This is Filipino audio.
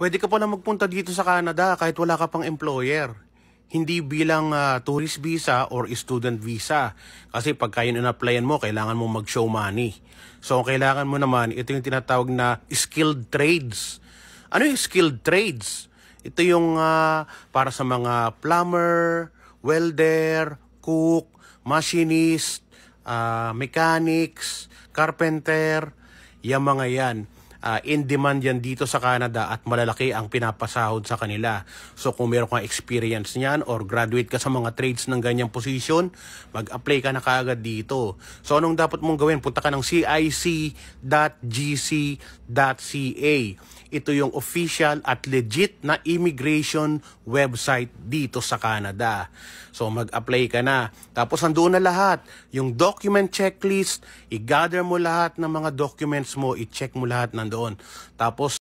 Pwede ka pala magpunta dito sa Canada kahit wala ka pang employer. Hindi bilang tourist visa or student visa. Kasi pagka yun in-applyan mo, kailangan mo mag-show money. So, ang kailangan mo naman, ito yung tinatawag na skilled trades. Ano yung skilled trades? Ito yung para sa mga plumber, welder, cook, machinist, mechanics, carpenter, yung mga yan. In demand yan dito sa Canada at malalaki ang pinapasahod sa kanila. So kung meron kang experience niyan or graduate ka sa mga trades ng ganyang position, mag-apply ka na kaagad dito. So anong dapat mong gawin? Punta ka ng cic.gc.ca. Ito yung official at legit na immigration website dito sa Canada. So mag-apply ka na. Tapos andoon na lahat. Yung document checklist, i-gather mo lahat ng mga documents mo, i-check mo lahat nandoon. Tapos